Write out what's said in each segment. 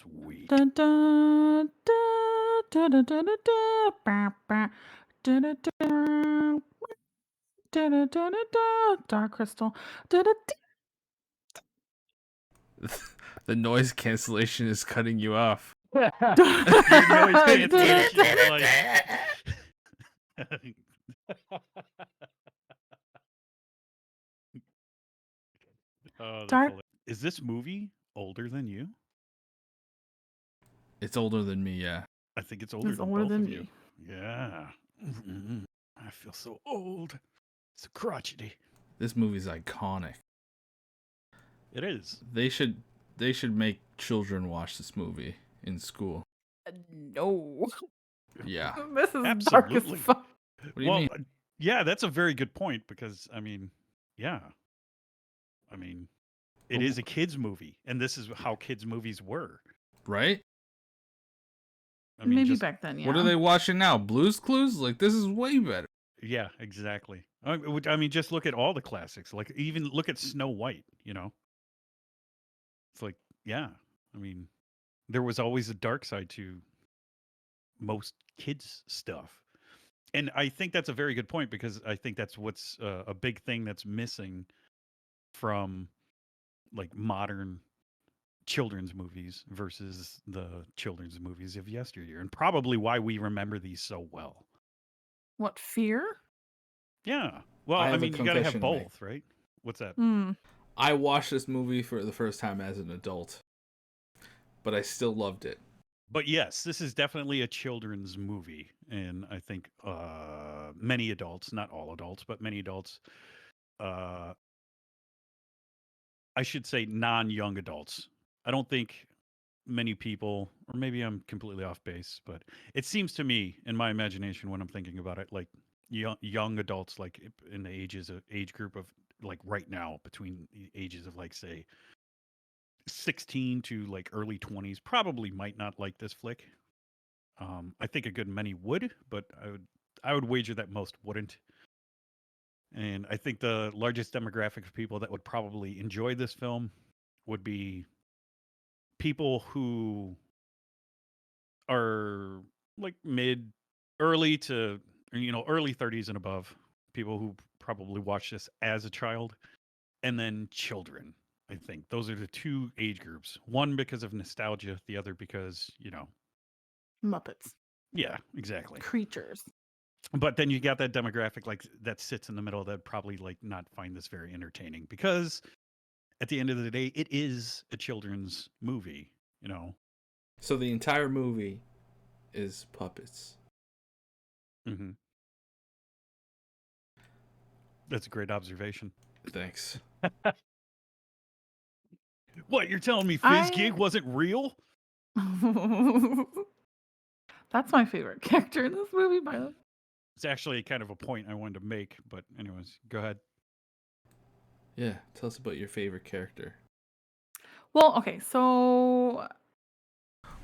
Sweet. Dun, dun, dun, dun, dun, dun, dun, dun, bah, bah. Dun, dun, dun, dun, dun, dun, dun, dun. Dark Crystal. Dun, dun, The noise cancellation is cutting you off. Your noise dun. cancellation is like. Oh, that's Dark. hilarious. Is this movie older than you? It's older than me, yeah. I think it's older Is than older both than of you. me. Yeah. I feel so old. So crotchety. This movie's iconic. It is. They should make children watch this movie in school. No. Yeah. This is dark as Absolutely. fuck. What do you Well, mean? yeah, that's a very good point because, I mean, yeah. I mean, it is a kids' movie, and this is how kids' movies were. Right? I mean, Maybe just back then, yeah. What are they watching now? Blue's Clues? Like, this is way better. yeah, exactly. I mean, just look at all the classics. Like, even look at Snow White. You know, it's like, yeah. I mean, there was always a dark side to most kids' stuff, and I think that's a very good point because I think that's what's a big thing that's missing from like modern children's movies versus the children's movies of yesteryear, and probably why we remember these so well. What, fear? Yeah. Well, I I have a mean, you got to have confession to make. both, right? What's that? Hmm. I watched this movie for the first time as an adult, but I still loved it. But yes, this is definitely a children's movie, and I think many adults, not all adults, but many adults, uh, I should say non-young adults. I don't think many people, or maybe I'm completely off base, but it seems to me, in my imagination, when I'm thinking about it, like young adults, like in the age group of like right now, between the ages of like say 16 to like early 20s, probably might not like this flick. I think a good many would, but I would wager that most wouldn't. And I think the largest demographic of people that would probably enjoy this film would be people who are like early to early 30s and above. People who probably watched this as a child, and then children. I think those are the two age groups. One because of nostalgia, the other because Muppets. yeah, exactly. Creatures. But then you got that demographic like that sits in the middle that probably like not find this very entertaining because at the end of the day, it is a children's movie. You know. So the entire movie is puppets. Mm-hmm. That's a great observation. Thanks. What, you're telling me Fizz Gig wasn't real? That's my favorite character in this movie, by the way. It's actually kind of a point I wanted to make, but anyways, go ahead. Yeah, tell us about your favorite character. Well, okay, so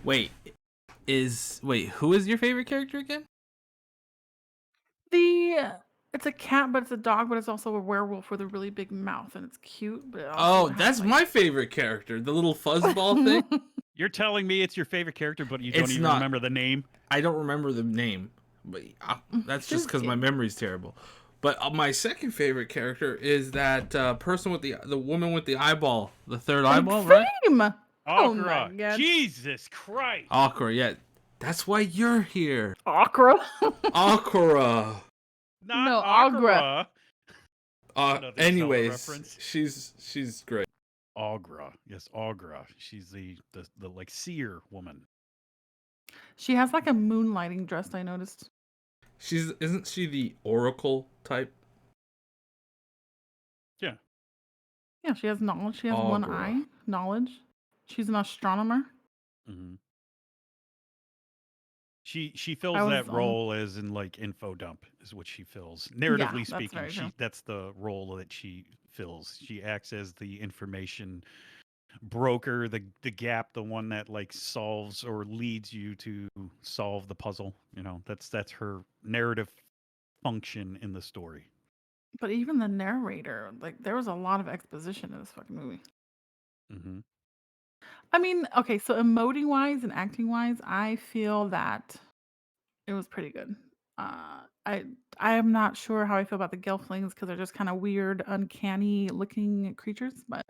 Wait, who is your favorite character again? it's a cat, but it's a dog, but it's also a werewolf with a really big mouth, and it's cute. But it also Oh, has, that's like... my favorite character, the little fuzzball thing. You're telling me it's your favorite character, but you don't It's even not. remember the name? I don't remember the name, but that's just because my memory's terrible. But my second favorite character is that person with the woman with the eyeball, the third eyeball, right? Oh my God. Jesus Christ. Akira, yeah. That's why you're here. Akira? Not no, Agra. Anyways, she's great. Agra. Yes, Agra. She's the like seer woman. She has like a moonlighting dress, I noticed. Isn't she the oracle type? Yeah. Yeah, she has knowledge. She has one eye. Knowledge. She's an astronomer. Mm-hmm. She fills that role as in like info dump is what she fills. Narratively speaking, that's the role that she fills. She acts as the information broker, the gap, the one that like solves or leads you to solve the puzzle. You know, that's her narrative function in the story. But even the narrator, like there was a lot of exposition in this fucking movie. Mm-hmm. I mean, okay, so emoting wise and acting wise, I feel that it was pretty good. Uh, I I am not sure how I feel about the Gelflings because they're just kind of weird, uncanny looking creatures. But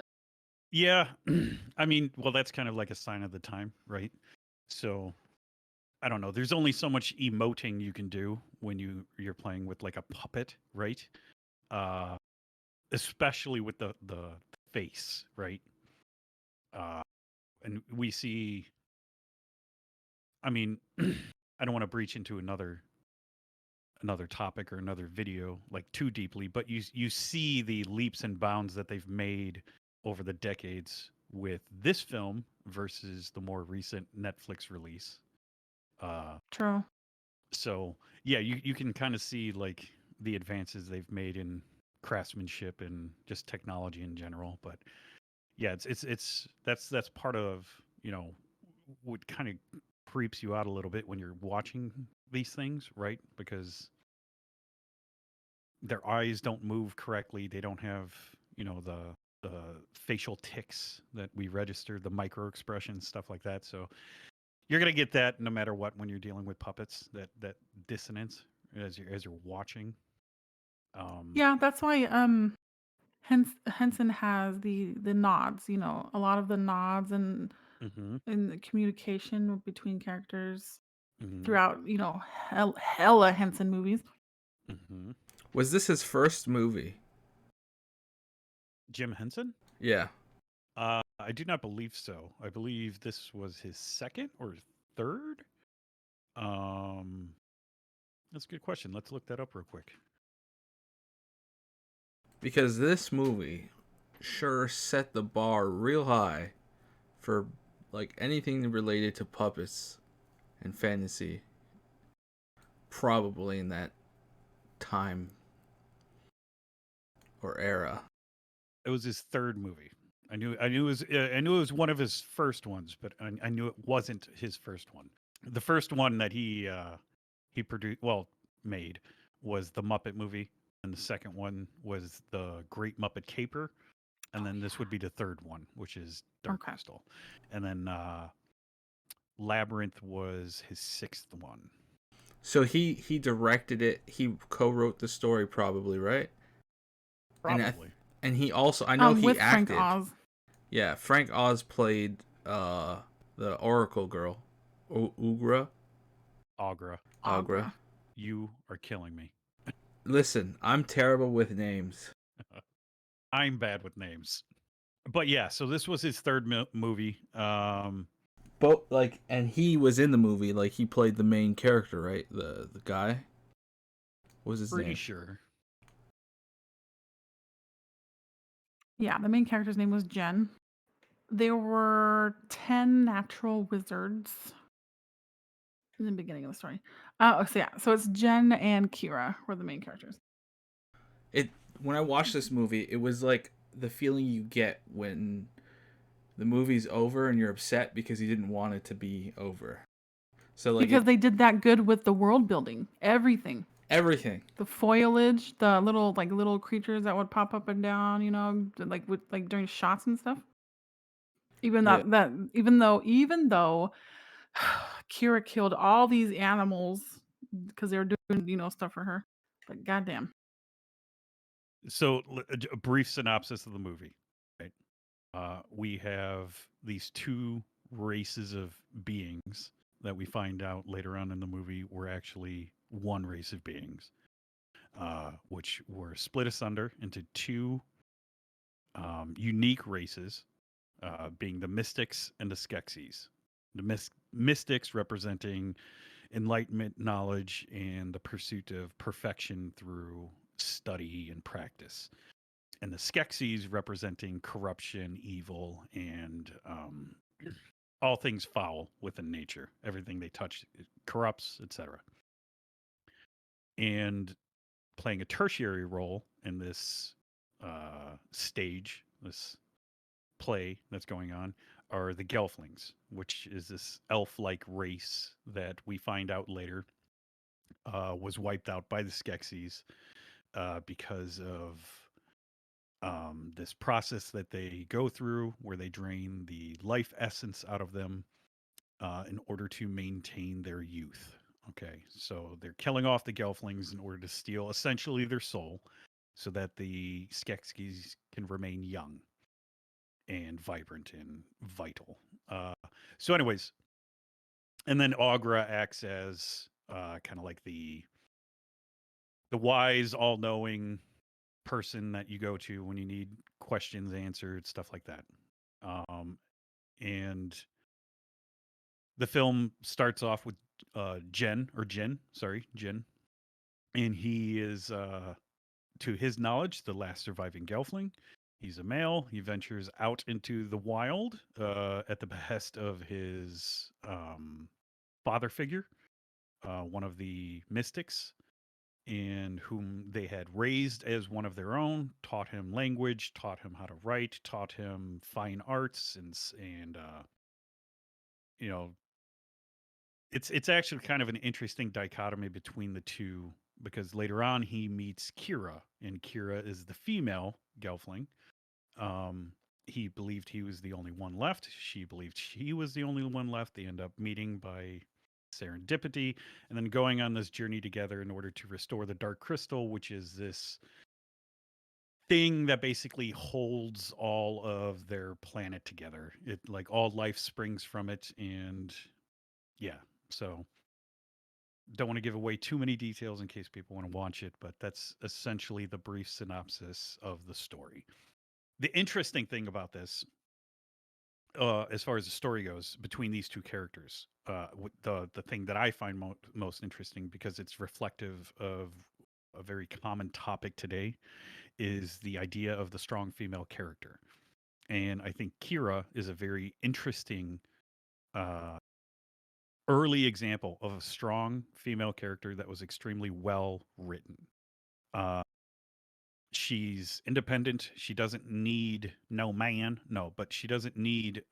Yeah, I mean, well, that's kind of like a sign of the time, right? So I don't know. There's only so much emoting you can do when you're playing with like a puppet, right? Uh, especially with the face, right? Uh, and we see. I mean, I don't want to breach into another topic or another video like too deeply, but you see the leaps and bounds that they've made over the decades with this film versus the more recent Netflix release. Uh, true. so yeah, you can kind of see like the advances they've made in craftsmanship and just technology in general. But yeah, it's that's part of what kind of creeps you out a little bit when you're watching these things, right? Because their eyes don't move correctly. They don't have, the facial ticks that we register, the micro expressions, stuff like that. So you're gonna get that no matter what when you're dealing with puppets. That dissonance as you're watching. Um, Yeah, that's why Henson has the nods. You know, a lot of the nods and hmm in the communication between characters hmm throughout. Hella Henson movies. hmm Was this his first movie? Jim Henson. Yeah. I do not believe so. I believe this was his second or third. Um, that's a good question. Let's look that up real quick. Because this movie sure set the bar real high for like anything related to puppets and fantasy, probably in that time or era. It was his third movie. I knew it was one of his first ones, but I knew it wasn't his first one. The first one that he produced, well, made, was the Muppet movie, and the second one was the Great Muppet Caper, and Oh then this would be the third one, which is yeah. Dark Okay. Crystal, and then Labyrinth was his sixth one. So he directed it. He co-wrote the story, probably, right? And Probably. and he also, I know he With Frank acted. Oz. Yeah, Frank Oz played the Oracle girl, Ugra. Agra, Agra. Agra. you are killing me. Listen, I'm terrible with names. I'm bad with names. But yeah, so this was his third movie. But like, and he was in the movie. Like, he played the main character, right? The guy. What was his Pretty name? sure. Yeah, the main character's name was Jen. There were 10 natural wizards in the beginning of the story. So it's Jen and Kira were the main characters. It When I watched this movie, it was like the feeling you get when the movie's over and you're upset because you didn't want it to be over. So like Because it they did that good with the world building, everything. everything. The foliage, the little creatures that would pop up and down, like during shots and stuff. Even Yeah. that even though Kira killed all these animals because they were doing, stuff for her. But goddamn. So a brief synopsis of the movie. Right. We have these two races of beings that we find out later on in the movie were actually one race of beings, which were split asunder into two unique races, being the Mystics and the Skeksis. The Mystics representing enlightenment, knowledge, and the pursuit of perfection through study and practice. And the Skeksis representing corruption, evil, and all things foul within nature. Everything they touch corrupts, etc. And playing a tertiary role in this stage, this play that's going on, are the Gelflings, which is this elf-like race that we find out later was wiped out by the Skeksis because of this process that they go through where they drain the life essence out of them in order to maintain their youth. Okay, so they're killing off the Gelflings in order to steal essentially their soul so that the Skeksis can remain young and vibrant and vital. So, anyways, and then Aughra acts as kind of like the wise, all-knowing person that you go to when you need questions answered, stuff like that. And the film starts off with Jin, and he is, to his knowledge, the last surviving Gelfling. He's a male. He ventures out into the wild at the behest of his father figure, one of the mystics, and whom they had raised as one of their own, taught him language, taught him how to write, taught him fine arts, and you know, it's actually kind of an interesting dichotomy between the two because later on he meets Kira, and Kira is the female Gelfling. Um, he believed he was the only one left. She believed she was the only one left. They end up meeting by serendipity and then going on this journey together in order to restore the Dark Crystal, which is this thing that basically holds all of their planet together. It like all life springs from it, and yeah. So don't want to give away too many details in case people want to watch it, but that's essentially the brief synopsis of the story. The interesting thing about this, as far as the story goes, between these two characters, the thing that I find most interesting because it's reflective of a very common topic today, is the idea of the strong female character, and I think Kira is a very interesting uh, early example of a strong female character that was extremely well written. Uh, she's independent. She doesn't need no man, no, but she doesn't need.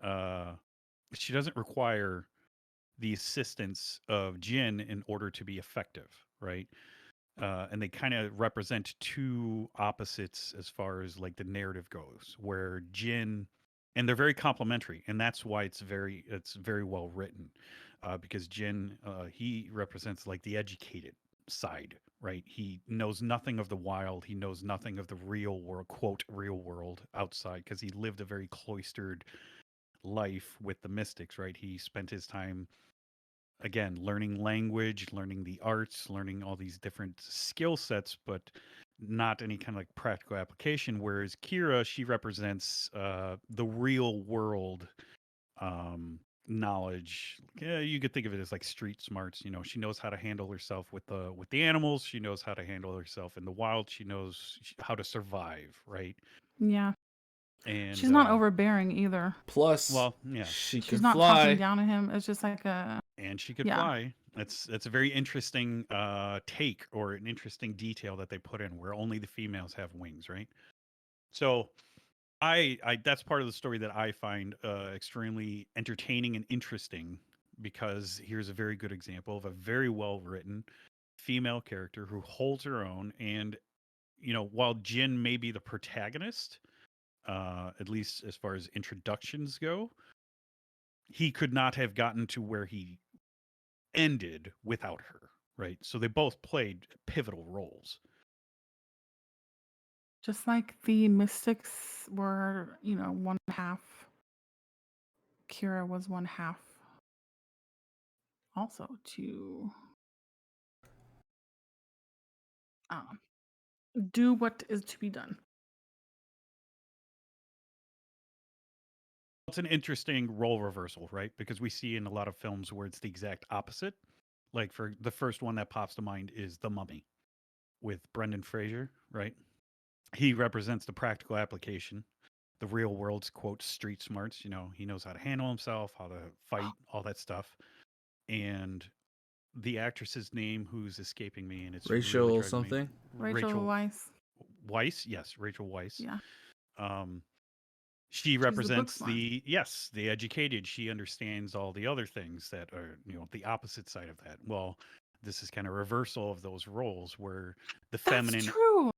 She doesn't require the assistance of Jin in order to be effective, right? And they kind of represent two opposites as far as like the narrative goes, where Jin, and they're very complementary, and that's why it's very well written, because Jin, he represents like the educated side, right? He knows nothing of the wild, he knows nothing of the real world, quote real world outside, because he lived a very cloistered life with the mystics, right? He spent his time again learning language, learning the arts, learning all these different skill sets, but not any kind of like practical application. Whereas Kira, she represents the real world knowledge. Yeah, you could think of it as like street smarts. You know, she knows how to handle herself with the animals. She knows how to handle herself in the wild. She knows how to survive, right? Yeah. And She's not overbearing either. Plus, well, yeah, she She's can not talking fly. down at him. It's just like a and she could yeah. fly. That's a very interesting take or an interesting detail that they put in, where only the females have wings, right? So I that's part of the story that I find extremely entertaining and interesting, because here's a very good example of a very well written female character who holds her own. And you know, while Jin may be the protagonist, at least as far as introductions go, he could not have gotten to where he ended without her, right? So they both played pivotal roles. Just like the mystics were, one half. Kira was one half also to um, do what is to be done. It's an interesting role reversal, right? Because we see in a lot of films where it's the exact opposite. Like for the first one that pops to mind is The Mummy with Brendan Fraser, right? He represents the practical application, the real world's quote street smarts. You know, he knows how to handle himself, how to fight, all that stuff. And the actress's name, who's escaping me, and it's really Rachel driving me. something. Rachel Weisz. Weisz, yes, Rachel Weisz. Yeah. She She's the book represents smart. the educated. She understands all the other things that are, you know, the opposite side of that. Well, this is kind of reversal of those roles where the That's feminine true.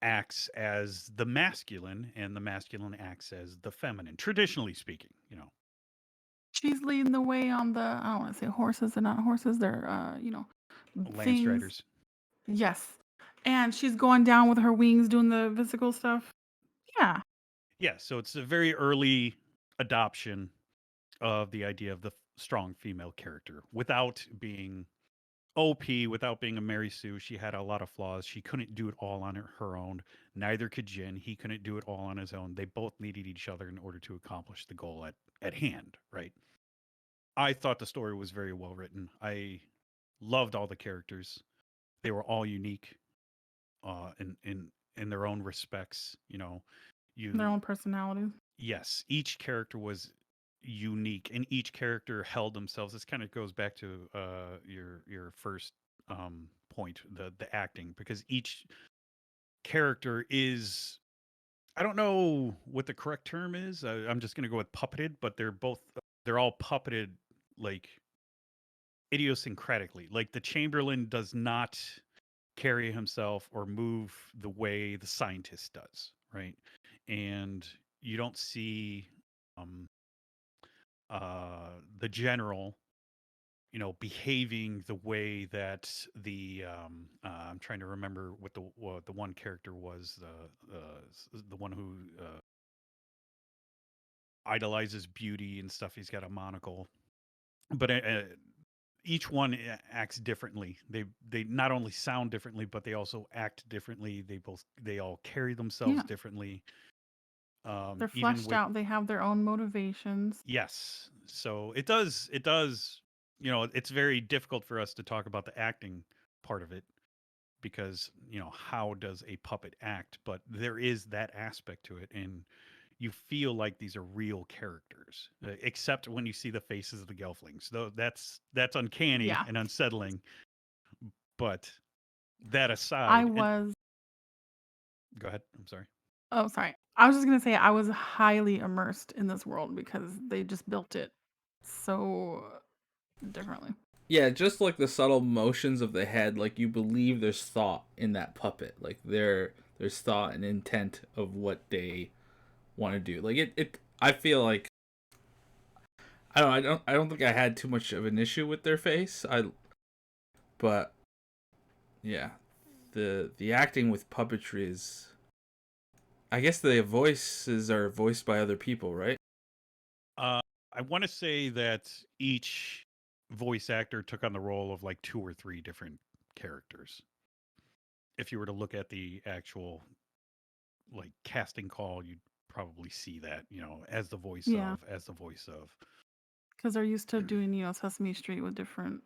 acts as the masculine and the masculine acts as the feminine, traditionally speaking, She's leading the way on the, I don't want to say horses. They're not horses. They're, Lance things. Riders. Yes. And she's going down with her wings doing the physical stuff. Yeah. Yeah, so it's a very early adoption of the idea of the strong female character without being OP, without being a Mary Sue. She had a lot of flaws. She couldn't do it all on her own. Neither could Jin. He couldn't do it all on his own. They both needed each other in order to accomplish the goal at hand, right? I thought the story was very well written. I loved all the characters. They were all unique in their own respects. Their You own personalities. yes, each character was unique, and each character held themselves. This kind of goes back to your first point, the acting, because each character is, I don't know what the correct term is. I'm just going to go with puppeted, but they're all puppeted like idiosyncratically. Like the Chamberlain does not carry himself or move the way the scientist does, right? And you don't see um, the general, behaving the way that I'm trying to remember what the one character was, the one who idolizes beauty and stuff. He's got a monocle, but each one acts differently. They not only sound differently, but they also act differently. They all carry themselves Yeah. differently. They're Even fleshed with out. They have their own motivations. yes, so it does. It's very difficult for us to talk about the acting part of it because how does a puppet act? But there is that aspect to it, and you feel like these are real characters, except when you see the faces of the Gelflings. Though that's uncanny Yeah. and unsettling. But that I aside, and was, go ahead. I'm sorry. oh, sorry. I was just going to say I was highly immersed in this world because they just built it so differently. Yeah, just like the subtle motions of the head, like you believe there's thought in that puppet. Like there's thought and intent of what they want to do. Like it I feel like I don't think I had too much of an issue with their face. But yeah, the acting with puppetry is, I guess the voices are voiced by other people, right? Uh, I want to say that each voice actor took on the role of like two or three different characters. If you were to look at the actual like casting call, you'd probably see that, as the voice Yeah. of, as the voice of. Because they're used to doing, Sesame Street with different,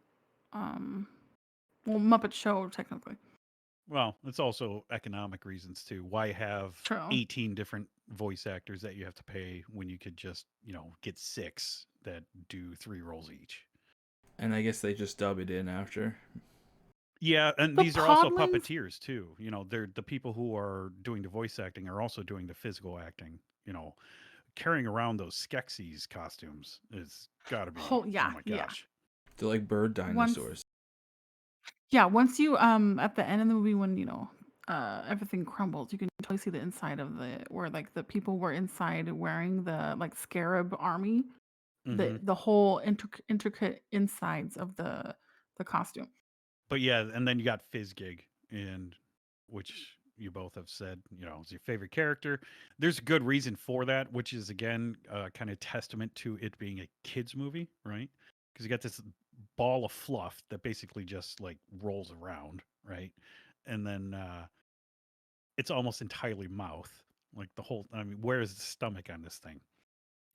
um, well, Muppet Show, technically. Well, it's also economic reasons too. Why have True. 18 different voice actors that you have to pay when you could just, get six that do three roles each? And I guess they just dub it in after. Yeah, and The these are also Podlings, puppeteers too. They're the people who are doing the voice acting are also doing the physical acting. Carrying around those Skeksis costumes is got to be, oh, oh yeah, my yeah. gosh. They're like bird Once, dinosaurs. yeah, once you, at the end of the movie, when, everything crumbles, you can totally see the inside of where, like, the people were inside wearing the, like, scarab army, Hmm. the whole intricate insides of the costume. But yeah, and then you got Fizzgig, and which you both have said, is your favorite character. There's a good reason for that, which is again kind of testament to it being a kids movie, right? Because you got this ball of fluff that basically just like rolls around, right? And then it's almost entirely mouth. Like the whole, I mean, where is the stomach on this thing?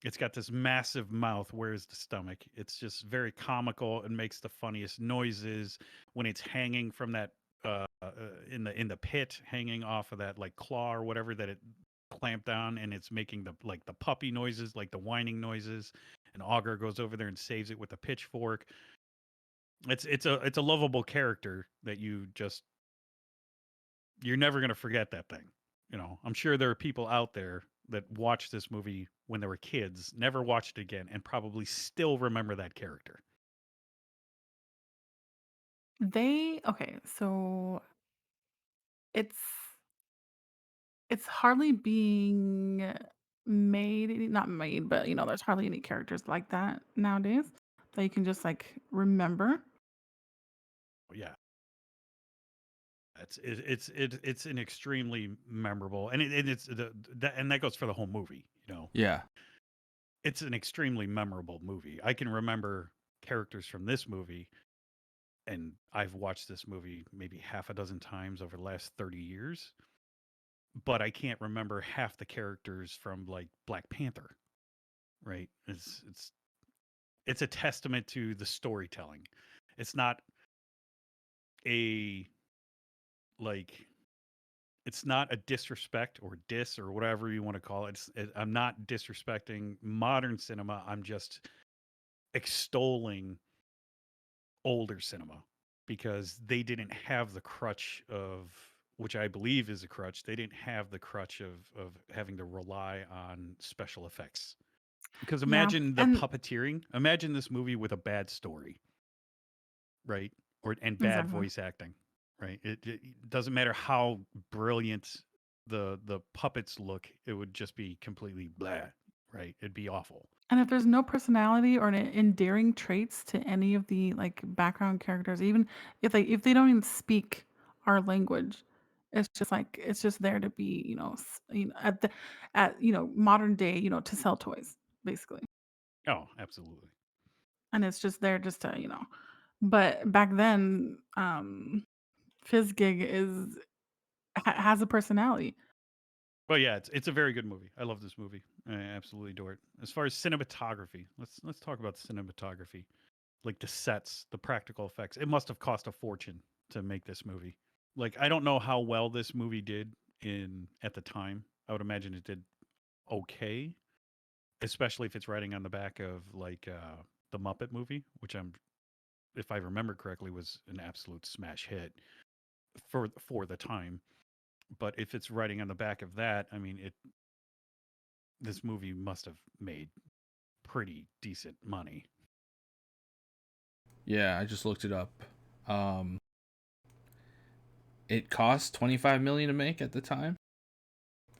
It's got this massive mouth. Where's the stomach? It's just very comical and makes the funniest noises when it's hanging from that in the pit, hanging off of that like claw or whatever that it clamped down, and it's making the puppy noises, like the whining noises. And Augur goes over there and saves it with a pitchfork. It's a lovable character that you're never gonna forget that thing. I'm sure there are people out there that watched this movie when they were kids, never watched it again, and probably still remember that character. Okay, so it's It's hardly being made, not made, but, there's hardly any characters like that nowadays that you can just, like, remember. Yeah, it's an extremely memorable, and it's and that goes for the whole movie. Yeah. It's an extremely memorable movie. I can remember characters from this movie, and I've watched this movie maybe half a dozen times over the last 30 years, but I can't remember half the characters from like Black Panther, right? It's a testament to the storytelling. It's not a like it's not a disrespect or diss or whatever you want to call it. I'm not disrespecting modern cinema. I'm just extolling older cinema because they didn't have the crutch of, which I believe is a crutch. They didn't have the crutch of having to rely on special effects. Because Yeah, imagine the and puppeteering. Imagine this movie with a bad story, right? And bad exactly. voice acting, right? It doesn't matter how brilliant the puppets look. It would just be completely blah, right? It'd be awful. And if there's no personality or endearing traits to any of the, like, background characters, even if they don't even speak our language, it's just there to be, modern day, to sell toys, basically. Oh, absolutely. And it's just there just to, but back then, Fizzgig has a personality. Well, yeah, it's a very good movie. I love this movie. I absolutely adore it. As far as cinematography, let's talk about cinematography, like the sets, the practical effects. It must have cost a fortune to make this movie. Like I don't know how well this movie did in at the time. I would imagine it did okay, especially if it's riding on the back of like the Muppet movie, which if I remember correctly, was an absolute smash hit for the time. But if it's riding on the back of that, I mean, this movie must have made pretty decent money. Yeah, I just looked it up. Um, it cost 25 million to make at the time.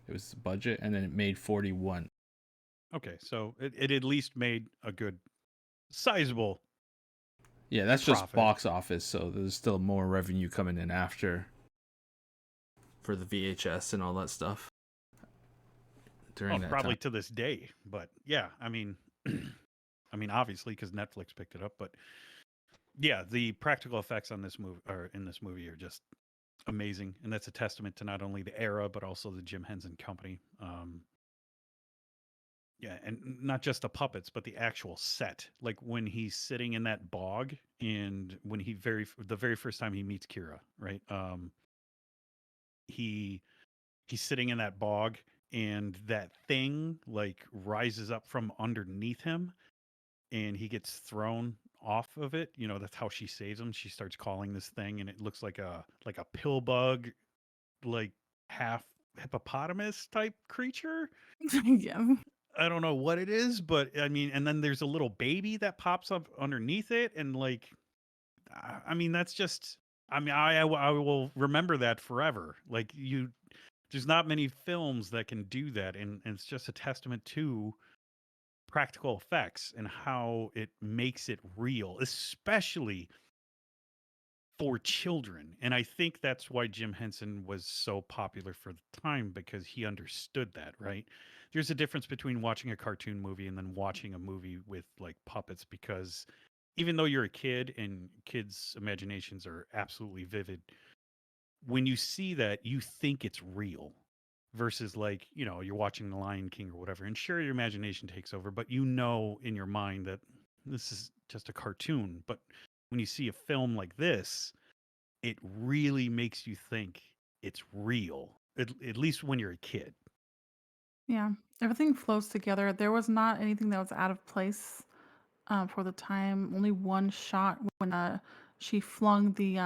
It was the budget, and then it made 41. Okay, so it at least made a good, sizable Yeah, that's just profit. box office, so there's still more revenue coming in after for the VHS and all that stuff Oh, during that time. probably to this day. But yeah, I mean, I mean, obviously because Netflix picked it up. But yeah, the practical effects on this movie or in this movie are just amazing, and that's a testament to not only the era but also the Jim Henson Company. Yeah, and not just the puppets, but the actual set. Like when he's sitting in that bog, and when the very first time he meets Kira, right? He he's sitting in that bog, and that thing like rises up from underneath him, and he gets thrown off of it. That's how she saves him. She starts calling this thing, and it looks like a pill bug, like half hippopotamus type creature. Yeah. I don't know what it is, but I mean, and then there's a little baby that pops up underneath it, and like, I mean, that's just. I mean, I will remember that forever. Like there's not many films that can do that, and it's just a testament to practical effects and how it makes it real, especially for children. And I think that's why Jim Henson was so popular for the time because he understood that, right? There's a difference between watching a cartoon movie and then watching a movie with like puppets because even though you're a kid and kids' imaginations are absolutely vivid, when you see that, you think it's real versus like, you're watching The Lion King or whatever. And sure, your imagination takes over, but in your mind that this is just a cartoon. But when you see a film like this, it really makes you think it's real, at least when you're a kid. Yeah. Everything flows together. There was not anything that was out of place, for the time. Only one shot when, she flung the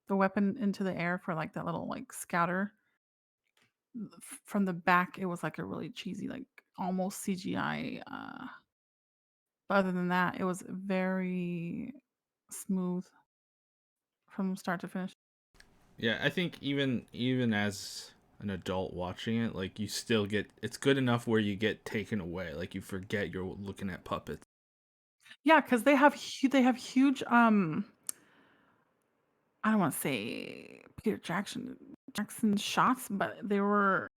weapon into the air for, like, that little, like, scouter. From the back, it was, like, a really cheesy, like, almost CGI, but other than that, it was very smooth from start to finish. Yeah, I think even as an adult watching it, like you still get it's good enough where you get taken away, like you forget you're looking at puppets. Yeah, because they have huge, I don't wanna say Peter Jackson shots, but they were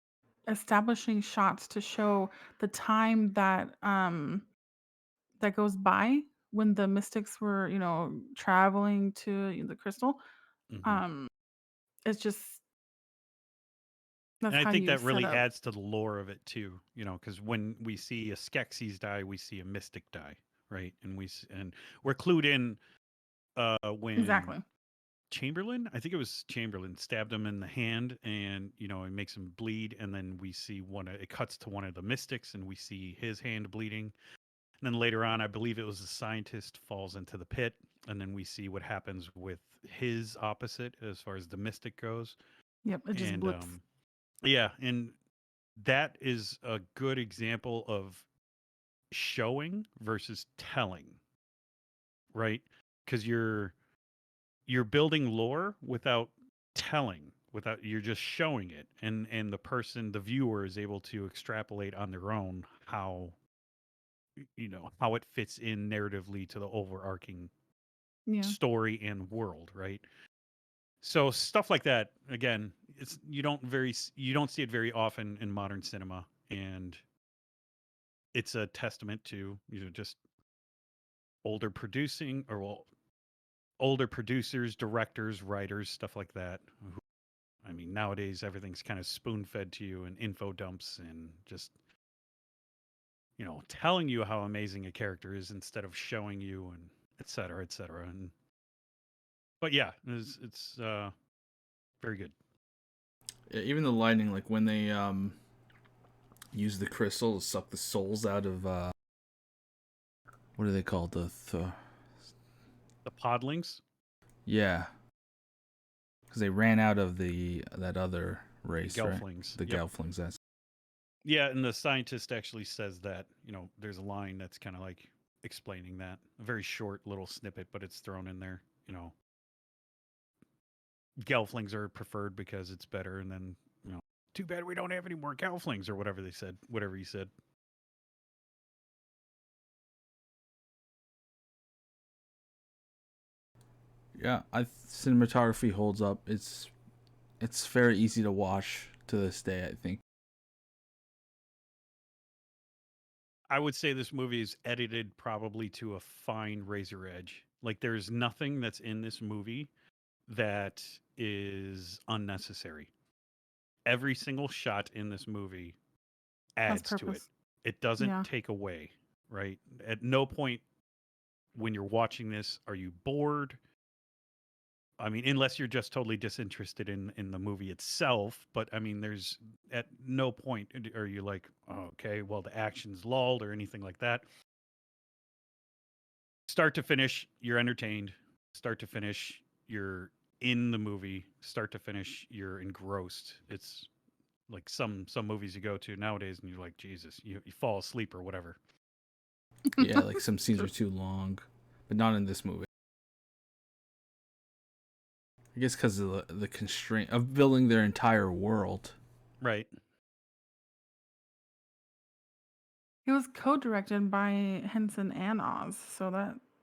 establishing shots to show the time that goes by when the mystics were, traveling to the crystal. Hmm. Um, it's just that's And I how think you that set really up. adds to the lore of it too, because when we see a Skeksis die, we see a mystic die, right? And we're clued in when Exactly. Chamberlain, I think it was Chamberlain, stabbed him in the hand, and it makes him bleed, and then we see it cuts to one of the mystics, and we see his hand bleeding. And then later on, I believe it was the scientist falls into the pit, and then we see what happens with his opposite as far as the mystic goes. Yep, it just And blips. yeah, and that is a good example of showing versus telling, right? Because you're building lore without telling, without you're just showing it, and the viewer is able to extrapolate on their own how it fits in narratively to the overarching Yeah. story and world, right? So stuff like that, again, you don't see it very often in modern cinema, and it's a testament to just older producing or well, older producers, directors, writers, stuff like that. I mean, nowadays everything's kind of spoon fed to you and info dumps and just telling you how amazing a character is instead of showing you and et cetera, et cetera. And but yeah, it's very good. Yeah, even the lighting, like when they use the crystal to suck the souls out of what are they called? The Podlings, Yeah, because they ran out of that other the race, right? Gelflings. The Yep. Gelflings. That's Yeah, and the scientist actually says that, there's a line that's kind of like explaining that. A very short little snippet, but it's thrown in there. Gelflings are preferred because it's better, and then, too bad we don't have any more Gelflings or whatever they said, whatever he said. yeah. Cinematography holds up. It's very easy to watch to this day, I think. I would say this movie is edited probably to a fine razor edge. Like there's nothing that's in this movie that is unnecessary. Every single shot in this movie Has adds to it. purpose. It doesn't Yeah. take away, right? At no point when you're watching this are you bored. I mean, unless you're just totally disinterested in the movie itself, but I mean, there's at no point are you like, oh, okay, well, the action's lulled or anything like that. Start to finish, you're entertained. Start to finish, you're in the movie. Start to finish, you're engrossed. It's like some movies you go to nowadays, and you're like, Jesus, you fall asleep or whatever. Yeah, like some scenes are too long, but not in this movie. I guess because of the constraint of building their entire world. Right. It was co-directed by Henson and Oz, so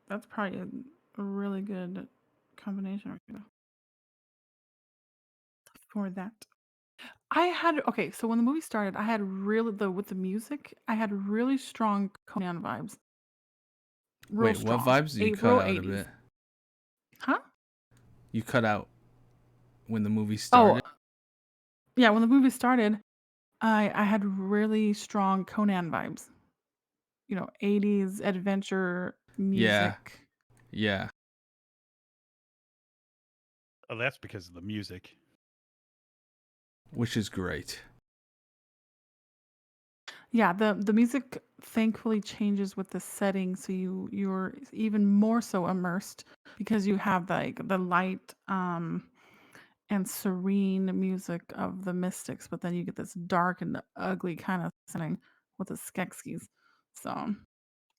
that's probably a really good combination for that. Okay, so when the movie started, I had really the with the music, I had really strong Conan vibes. Real Wait, what strong. vibes did you cut Real out a 80s. bit? Huh? You cut out when the movie Oh, started? yeah, when the movie started, I had really strong Conan vibes. 80s adventure Yeah, music. yeah. Oh, that's because of the music. Which is great. Yeah, the music thankfully changes with the setting, so you're even more so immersed because you have like the light and serene music of the Mystics, but then you get this dark and ugly kind of setting with the Skeksis. So,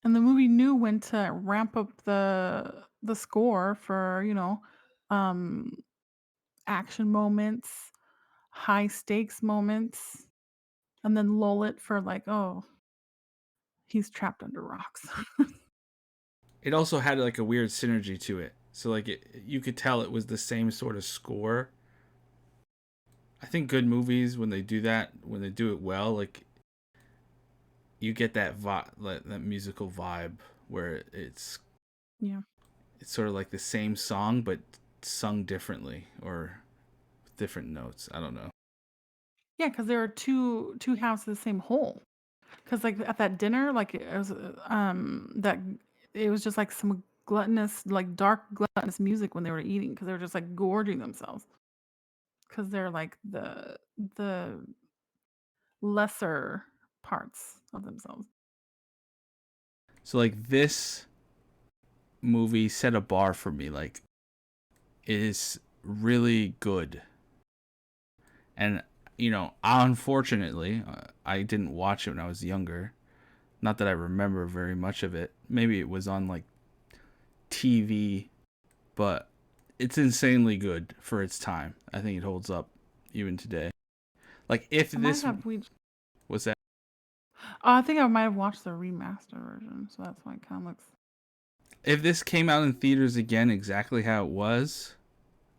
and the movie knew when to ramp up the score for, um action moments, high stakes moments and then lull it for like, oh, he's trapped under rocks. It also had like a weird synergy to it. So like you could tell it was the same sort of score. I think good movies when they do that, when they do it well, like you get that that musical vibe where Yeah. it's sort of like the same song but sung differently or with different notes. I don't know. Yeah, because there are two halves of the same whole. Because like at that dinner, like it was that it was just like some gluttonous, like dark gluttonous music when they were eating because they were just like gorging themselves because they're like the lesser parts of themselves. So like this movie set a bar for me. Like it is really good. And unfortunately, I didn't watch it when I was younger. Not that I remember very much of it. Maybe it was on like TV, but it's insanely good for its time. I think it holds up even today. Like if I might this have we. was that I think I might have watched the remaster version, so that's why it kind of looks. if this came out in theaters again exactly how it was,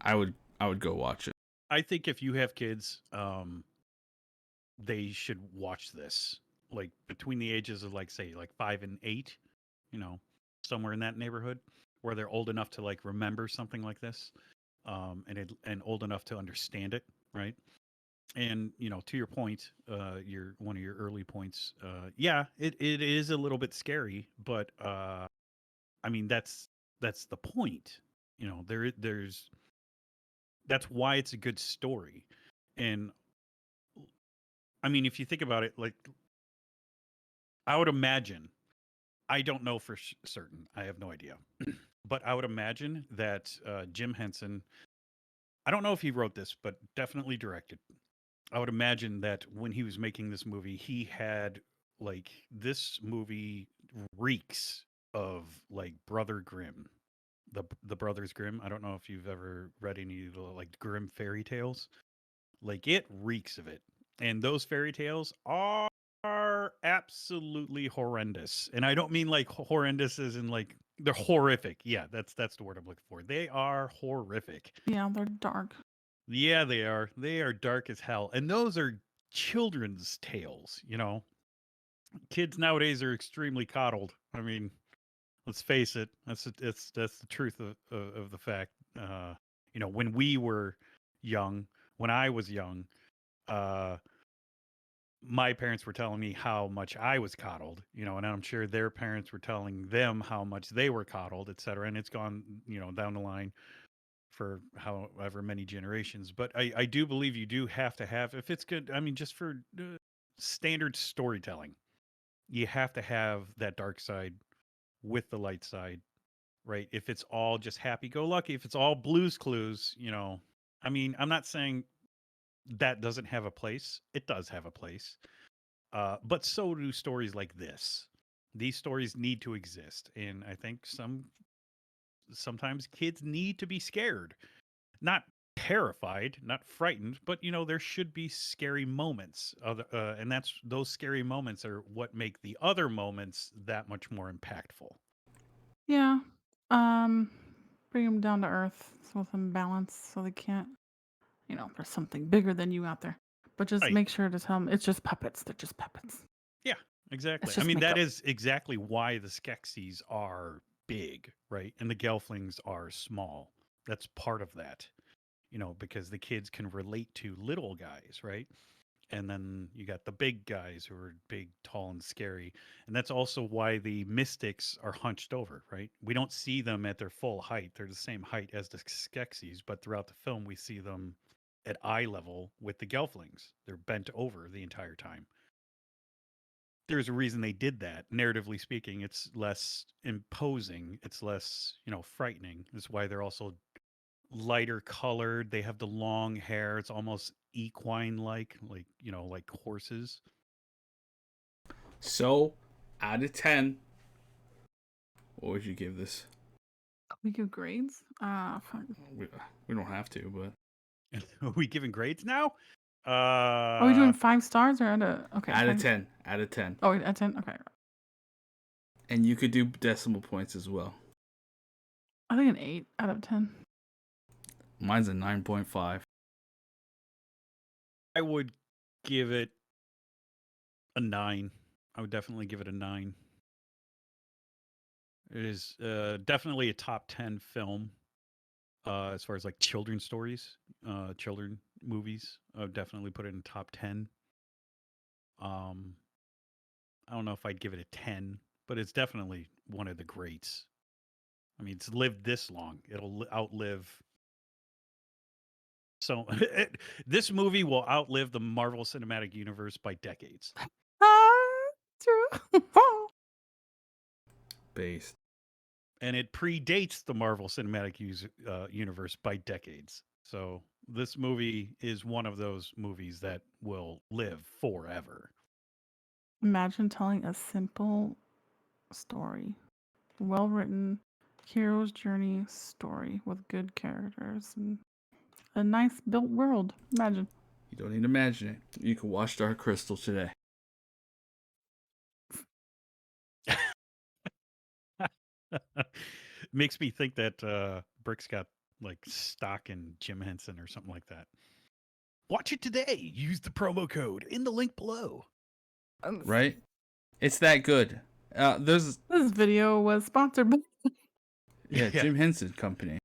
I would go watch it. I think if you have kids, they should watch this. Like between the ages of like say like 5 and 8, you know, somewhere in that neighborhood, where they're old enough to like remember something like this, and old enough to understand it, right? And to your point, your one of your early points, yeah, it is a little bit scary, but I mean that's the point. There's that's why it's a good story. And I mean, if you think about it, like I would imagine, I don't know for certain, I have no idea, but I would imagine that Jim Henson, I don't know if he wrote this, but definitely directed. I would imagine that when he was making this movie, he had like this movie reeks of like Brother Grimm, the Brothers Grimm. I don't know if you've ever read any of the like Grimm fairy tales. Like it reeks of it, and those fairy tales are absolutely horrendous. And I don't mean like horrendous as in like they're horrific. Yeah, that's the word I'm looking for. They are horrific. Yeah, they're dark. Yeah, they are. They are dark as hell. And those are children's tales. Kids nowadays are extremely coddled. I mean, let's face it. That's the truth of the fact. When we were young, when I was young, uh, my parents were telling me how much I was coddled, and I'm sure their parents were telling them how much they were coddled, et cetera. And it's gone, down the line for however many generations. But I do believe you do have to have, if it's good, I mean, just for standard storytelling, you have to have that dark side with the light side, right? If it's all just happy go lucky, if it's all blues clues, I mean, I'm not saying that doesn't have a place. It does have a place. But so do stories like this. These stories need to exist. And I think sometimes kids need to be scared, not terrified, not frightened, but there should be scary moments. And those scary moments are what make the other moments that much more impactful. Yeah. Um, bring them down to earth so with them balanced so they can't, there's something bigger than you out there. But just Right. make sure to tell them it's just puppets. They're just puppets. Yeah, It's exactly. I just mean, that makeup. is exactly why the Skeksis are big, right? And the Gelflings are small. That's part of that, because the kids can relate to little guys, right? And then you got the big guys who are big, tall, and scary. And that's also why the mystics are hunched over, right? We don't see them at their full height. They're the same height as the Skeksis, but throughout the film, we see them at eye level with the Gelflings. They're bent over the entire time. There's a reason they did that. Narratively speaking, it's less imposing. It's less, frightening. That's why they're also lighter colored. They have the long hair. It's almost equine like horses. So, out of 10, what would you give this? We give grades. Fine. We, we don't have to, but Are we giving grades now? Are we doing 5 stars or okay? Out of 5 10. Out of 10. Oh, at 10. Okay. And you could do decimal points as well. I think an 8 out of 10. Mine's a 9.5. I would give it a 9. I would definitely give it a 9. It is definitely a top 10 film as far as like children's stories, children movies. I would definitely put it in top 10. Um, I don't know if I'd give it a 10, but it's definitely one of the greats. I mean, it's lived this long. It'll outlive. So this movie will outlive the Marvel Cinematic Universe by decades. True. Based. And it predates the Marvel Cinematic Universe by decades. So this movie is one of those movies that will live forever. Imagine telling a simple story, well written hero's journey story with good characters and a nice built world. Imagine. You don't need to imagine it. You can watch Dark Crystal today. Makes me think that Brick's got like stock in Jim Henson or something like that. Watch it today. Use the promo code in the link below. Right? It's that good. There's This video was sponsored by Jim Henson Company.